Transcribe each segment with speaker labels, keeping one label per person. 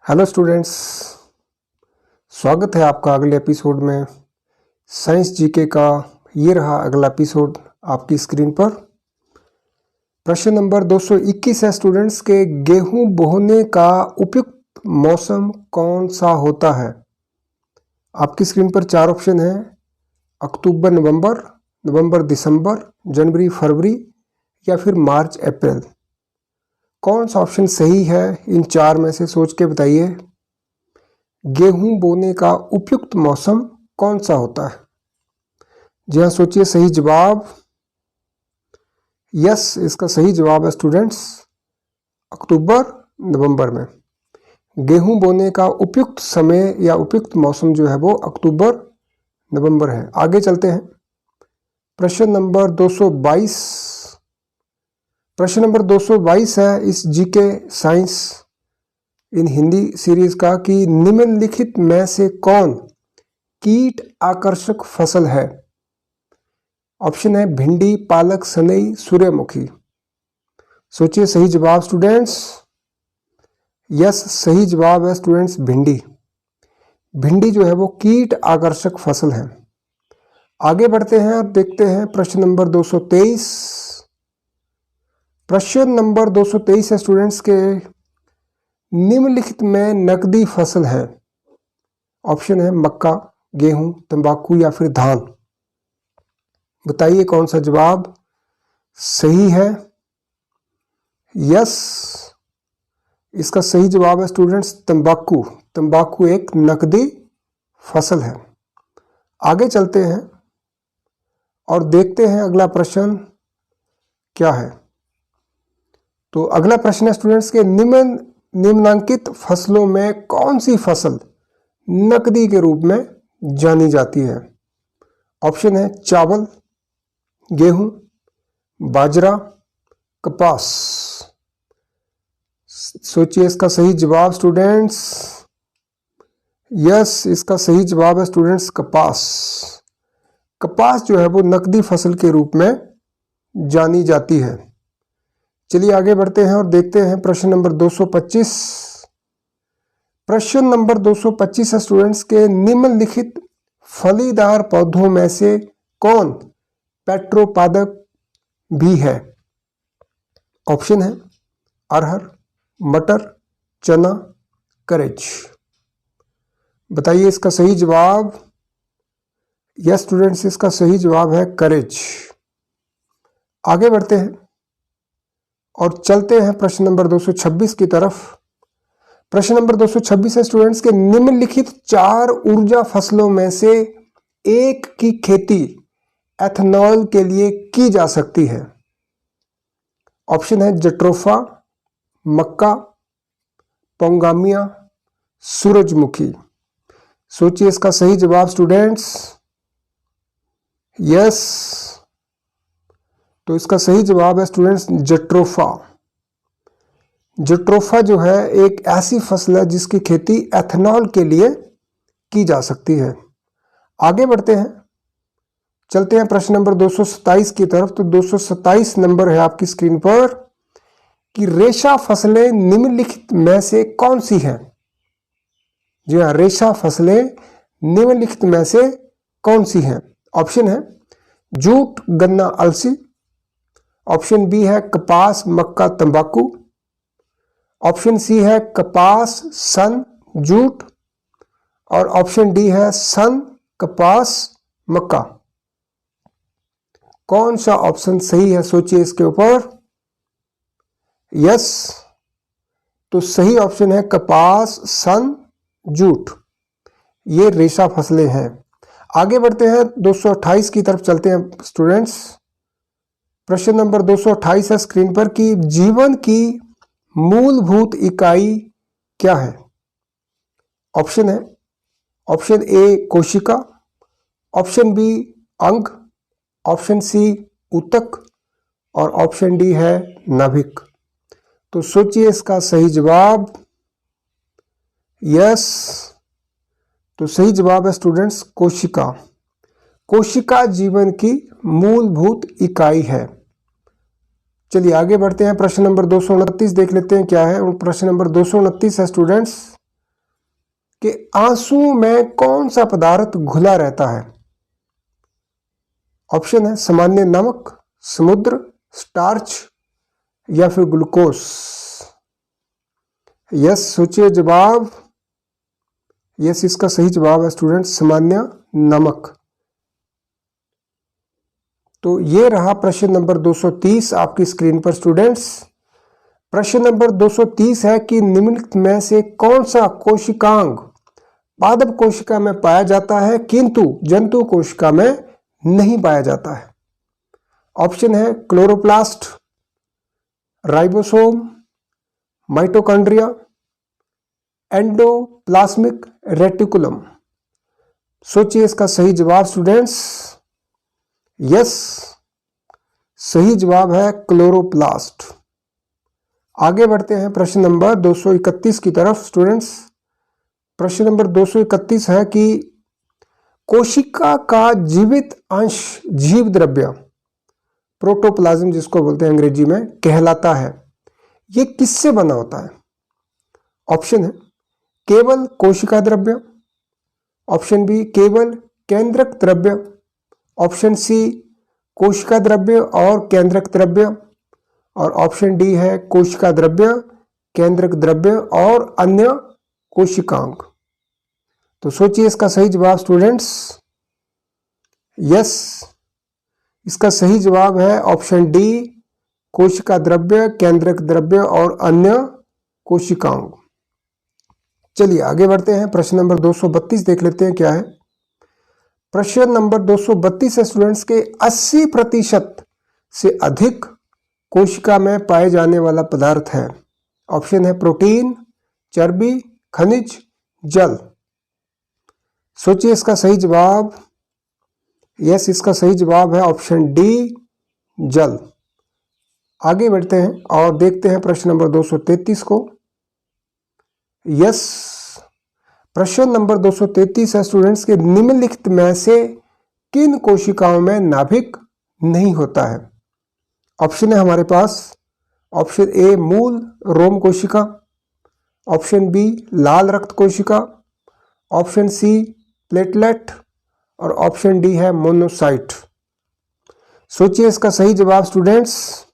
Speaker 1: Hello students, स्वागत है आपका अगले एपिसोड में। साइंस जीके का ये रहा अगला एपिसोड आपकी स्क्रीन पर। प्रश्न नंबर 221 है स्टूडेंट्स के गेहूं बोने का उपयुक्त मौसम कौन सा होता है। आपकी स्क्रीन पर 4 ऑप्शन हैं: अक्टूबर नवंबर, नवंबर दिसंबर, जनवरी फरवरी या फिर मार्च अप्रैल। कौन सा ऑप्शन सही है इन 4 में से सोच के बताइए। गेहूं बोने का उपयुक्त मौसम कौन सा होता है? जी हाँ, सोचिए सही जवाब। यस, इसका सही जवाब है स्टूडेंट्स अक्टूबर नवंबर में। गेहूं बोने का उपयुक्त समय या उपयुक्त मौसम जो है वो अक्टूबर नवंबर है। आगे चलते हैं। प्रश्न नंबर 222। प्रश्न नंबर 222 है इस जीके साइंस इन हिंदी सीरीज का कि निम्नलिखित में से कौन कीट आकर्षक फसल है। ऑप्शन है भिंडी, पालक, सनई, सूर्यमुखी। सोचिए सही जवाब स्टूडेंट्स। यस, सही जवाब है स्टूडेंट्स भिंडी। भिंडी जो है वो कीट आकर्षक फसल है। आगे बढ़ते हैं और देखते हैं प्रश्न नंबर 223। प्रश्न नंबर 223 है स्टूडेंट्स के निम्नलिखित में नकदी फसल है। ऑप्शन है मक्का, गेहूं, तंबाकू या फिर धान। बताइए कौन सा जवाब सही है। यस, इसका सही जवाब है स्टूडेंट्स तंबाकू। तंबाकू एक नकदी फसल है। आगे चलते हैं और देखते हैं अगला प्रश्न क्या है। तो अगला प्रश्न है स्टूडेंट्स के निम्नांकित फसलों में कौन सी फसल नकदी के रूप में जानी जाती है। ऑप्शन है चावल, गेहूं, बाजरा, कपास। सोचिए इसका सही जवाब स्टूडेंट्स। यस, इसका सही जवाब है स्टूडेंट्स कपास। कपास जो है वो नकदी फसल के रूप में जानी जाती है। चलिए आगे बढ़ते हैं और देखते हैं प्रश्न नंबर 225। प्रश्न नंबर 225 है स्टूडेंट्स के निम्नलिखित फलीदार पौधों में से कौन पेट्रोपादक भी है। ऑप्शन है अरहर, मटर, चना, करेज। बताइए इसका सही जवाब। यस स्टूडेंट्स, इसका सही जवाब है करेज। आगे बढ़ते हैं और चलते हैं प्रश्न नंबर 226 की तरफ। प्रश्न नंबर 226 है स्टूडेंट्स के निम्नलिखित 4 ऊर्जा फसलों में से एक की खेती एथेनॉल के लिए की जा सकती है। ऑप्शन है जट्रोफा, मक्का, पोंगामिया, सूरजमुखी। सोचिए इसका सही जवाब स्टूडेंट्स। यस, तो इसका सही जवाब है स्टूडेंट्स जट्रोफा। जट्रोफा जो है एक ऐसी फसल है जिसकी खेती एथेनॉल के लिए की जा सकती है। आगे बढ़ते हैं, चलते हैं प्रश्न नंबर 227 की तरफ। तो 227 नंबर है आपकी स्क्रीन पर कि रेशा फसलें निम्नलिखित में से कौन सी हैं। जी हाँ, रेशा फसलें निम्नलिखित में से कौन सी हैं। ऑप्शन है जूट, गन्ना, अलसी। ऑप्शन बी है कपास, मक्का, तंबाकू। ऑप्शन सी है कपास, सन, जूट। और ऑप्शन डी है सन, कपास, मक्का। कौन सा ऑप्शन सही है सोचिए इसके ऊपर। यस, तो सही ऑप्शन है कपास, सन, जूट। ये रेशा फसलें हैं। आगे बढ़ते हैं 228 की तरफ चलते हैं स्टूडेंट्स। प्रश्न नंबर 228 है स्क्रीन पर कि जीवन की मूलभूत इकाई क्या है। ऑप्शन है ऑप्शन ए कोशिका, ऑप्शन बी अंग, ऑप्शन सी ऊतक और ऑप्शन डी है नाभिक। तो सोचिए इसका सही जवाब। यस, तो सही जवाब है स्टूडेंट्स कोशिका। कोशिका जीवन की मूलभूत इकाई है। चलिए आगे बढ़ते हैं। प्रश्न नंबर 229 देख लेते हैं क्या है। प्रश्न नंबर 229 है स्टूडेंट्स कि आंसू में कौन सा पदार्थ घुला रहता है? ऑप्शन है सामान्य नमक, समुद्र, स्टार्च या फिर ग्लूकोज। यस सोचिए जवाब। यस इसका सही जवाब है स्टूडेंट्स सामान्य नमक। तो ये रहा प्रश्न नंबर 230 आपकी स्क्रीन पर स्टूडेंट्स। प्रश्न नंबर 230 है कि निम्नलिखित में से कौन सा कोशिकांग पादप कोशिका में पाया जाता है किंतु जंतु कोशिका में नहीं पाया जाता है? ऑप्शन है chloroplast, ribosome, mitochondria, endoplasmic reticulum. सोचिए इसका सही जवाब स्टूडेंट्स। यस सही जवाब है क्लोरोप्लास्ट। आगे बढ़ते हैं प्रश्न नंबर 231 की तरफ स्टूडेंट्स। प्रश्न नंबर 231 है कि कोशिका का जीवित अंश जीव द्रव्य प्रोटोप्लाज्म जिसको बोलते हैं अंग्रेजी में कहलाता है, ये किससे बना होता है? ऑप्शन है केवल कोशिका द्रव्य, ऑप्शन बी केवल केंद्रक द्रव्य, ऑप्शन सी कोशिका द्रव्य और केंद्रक द्रव्य, और ऑप्शन डी है कोशिका द्रव्य, केंद्रक द्रव्य और अन्य कोशिकांग। तो सोचिए इसका सही जवाब स्टूडेंट्स। यस इसका सही जवाब है ऑप्शन डी कोशिका द्रव्य, केंद्रक द्रव्य और अन्य कोशिकांग। चलिए आगे बढ़ते हैं। प्रश्न नंबर 232 देख लेते हैं क्या है। प्रश्न नंबर 232 है स्टूडेंट्स के 80% से अधिक कोशिका में पाए जाने वाला पदार्थ है। ऑप्शन है प्रोटीन, चर्बी, खनिज, जल। सोचिए इसका सही जवाब। यस इसका सही जवाब है ऑप्शन डी जल। आगे बढ़ते हैं और देखते हैं प्रश्न नंबर 233 को। यस प्रश्न नंबर 233 है स्टूडेंट्स के निम्नलिखित में से किन कोशिकाओं में नाभिक नहीं होता है? ऑप्शन है हमारे पास ऑप्शन ए मूल रोम कोशिका, ऑप्शन बी लाल रक्त कोशिका, ऑप्शन सी प्लेटलेट और ऑप्शन डी है मोनोसाइट। सोचिए इसका सही जवाब स्टूडेंट्स।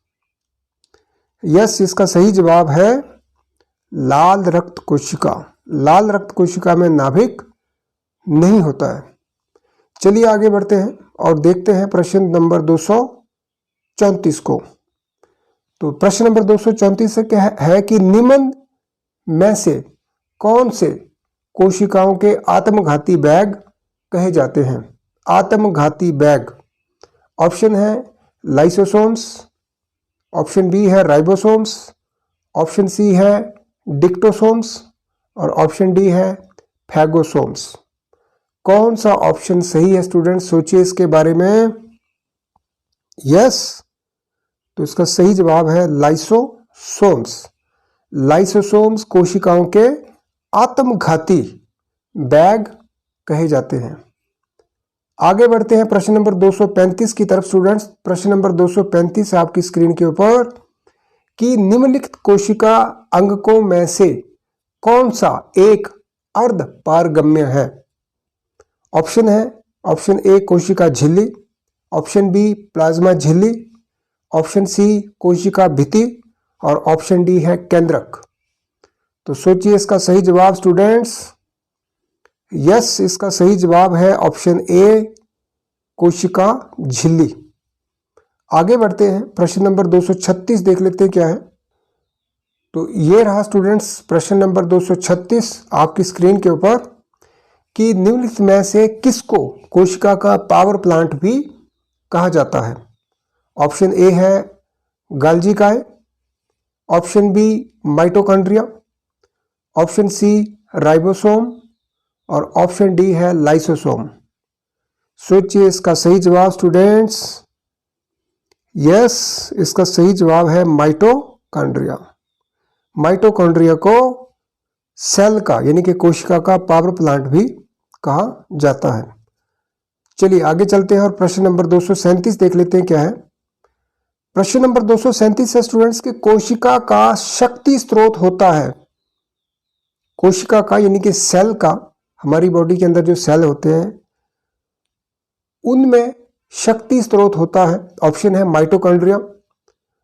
Speaker 1: यस इसका सही जवाब है लाल रक्त कोशिका। लाल रक्त कोशिका में नाभिक नहीं होता है। चलिए आगे बढ़ते हैं और देखते हैं प्रश्न नंबर 234 को। तो प्रश्न नंबर 234 से क्या है कि निम्न में से कौन से कोशिकाओं के आत्मघाती बैग कहे जाते हैं? आत्मघाती बैग। ऑप्शन है लाइसोसोम्स, ऑप्शन बी है राइबोसोम्स, ऑप्शन सी है डिक्टोसोम्स और ऑप्शन डी है फैगोसोम्स। कौन सा ऑप्शन सही है स्टूडेंट्स? सोचिए इसके बारे में। यस तो इसका सही जवाब है लाइसोसोम्स। लाइसोसोम्स कोशिकाओं के आत्मघाती बैग कहे जाते हैं। आगे बढ़ते हैं प्रश्न नंबर 235 की तरफ स्टूडेंट्स। प्रश्न नंबर 235 आपकी स्क्रीन के ऊपर कि निम्नलिखित कोशिका अंगकों में से कौन सा एक अर्ध पारगम्य है? ऑप्शन है ऑप्शन ए कोशिका झिल्ली, ऑप्शन बी प्लाज्मा झिल्ली, ऑप्शन सी कोशिका भित्ति और ऑप्शन डी है केंद्रक। तो सोचिए इसका सही जवाब स्टूडेंट्स। यस इसका सही जवाब है ऑप्शन ए कोशिका झिल्ली। आगे बढ़ते हैं प्रश्न नंबर 236 देख लेते हैं क्या है। तो ये रहा स्टूडेंट्स प्रश्न नंबर 236 आपकी स्क्रीन के ऊपर कि निम्नलिखित में से किसको कोशिका का पावर प्लांट भी कहा जाता है? ऑप्शन ए है गाल्जी काय, option B mitochondria, option C ribosome और ऑप्शन डी है लाइसोसोम। सोचिए इसका सही जवाब स्टूडेंट्स। यस इसका सही जवाब है माइटोकॉन्ड्रिया। माइटोकॉन्ड्रिया को सेल का यानी कि कोशिका का पावर प्लांट भी कहा जाता है। चलिए आगे चलते हैं और प्रश्न नंबर 237 देख लेते हैं क्या है। प्रश्न नंबर 237 है स्टूडेंट्स के कोशिका का शक्ति स्रोत होता है कोशिका का यानी कि सेल का, हमारी बॉडी के अंदर जो सेल होते हैं उनमें शक्ति स्रोत होता है। ऑप्शन है माइटोकॉन्ड्रिया,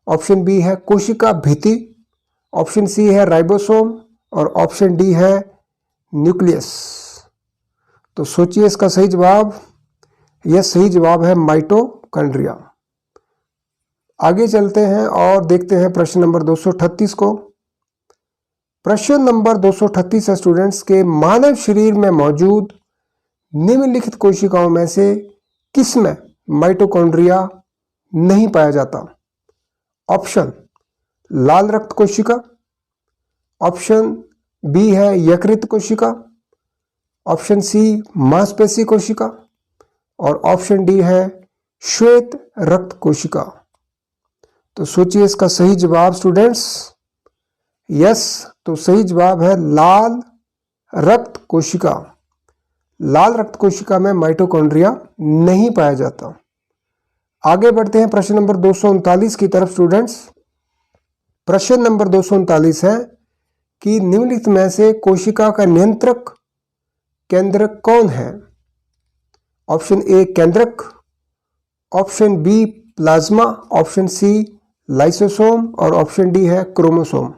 Speaker 1: ऑप्शन बी है कोशिका भित्ति, ऑप्शन सी है राइबोसोम और ऑप्शन डी है न्यूक्लियस। तो सोचिए इसका सही जवाब। यह सही जवाब है माइटोकॉन्ड्रिया। आगे चलते हैं और देखते हैं प्रश्न नंबर 238 को। प्रश्न नंबर 238 है स्टूडेंट्स के मानव शरीर में मौजूद निम्नलिखित कोशिकाओं में से किसमें माइटोकॉन्ड्रिया नहीं पाया जाता? ऑप्शन लाल रक्त कोशिका, ऑप्शन बी है यकृत कोशिका, ऑप्शन सी मांसपेशी कोशिका और ऑप्शन डी है श्वेत रक्त कोशिका। तो सोचिए इसका सही जवाब स्टूडेंट्स। यस, तो सही जवाब है लाल रक्त कोशिका। लाल रक्त कोशिका में माइटोकॉन्ड्रिया नहीं पाया जाता। आगे बढ़ते हैं प्रश्न नंबर 239 की तरफ स्टूडेंट्स। प्रश्न नंबर 239 है कि निम्नलिखित में से कोशिका का नियंत्रक केंद्रक कौन है? ऑप्शन ए केंद्रक, option B plasma, option C lysosome और ऑप्शन डी है क्रोमोसोम।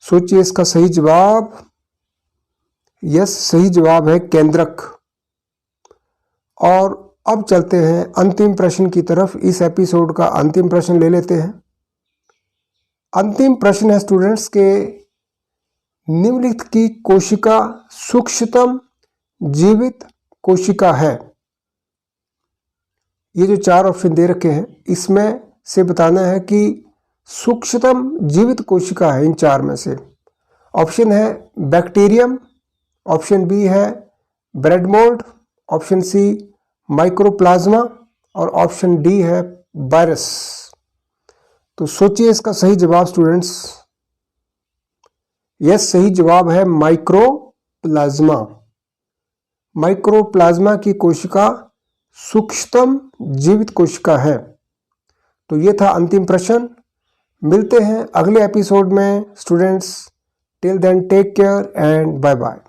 Speaker 1: सोचिए इसका सही जवाब। यस, सही जवाब है केंद्रक। और अब चलते हैं अंतिम प्रश्न की तरफ। इस एपिसोड का अंतिम प्रश्न ले लेते हैं। अंतिम प्रश्न है स्टूडेंट्स के निम्नलिखित की कोशिका सूक्ष्मतम जीवित कोशिका है? ये जो चार ऑप्शन दे रखे हैं इसमें से बताना है कि सूक्ष्मतम जीवित कोशिका है इन चार में से। ऑप्शन है बैक्टीरियम, ऑप्शन बी है bread mould, option C microplasma और ऑप्शन डी है वायरस। तो सोचिए इसका सही जवाब स्टूडेंट्स। यस, सही जवाब है माइक्रोप्लाज्मा। माइक्रोप्लाज्मा की कोशिका सूक्ष्मतम जीवित कोशिका है। तो ये था अंतिम प्रश्न। मिलते हैं अगले एपिसोड में students. Till then take care and bye bye.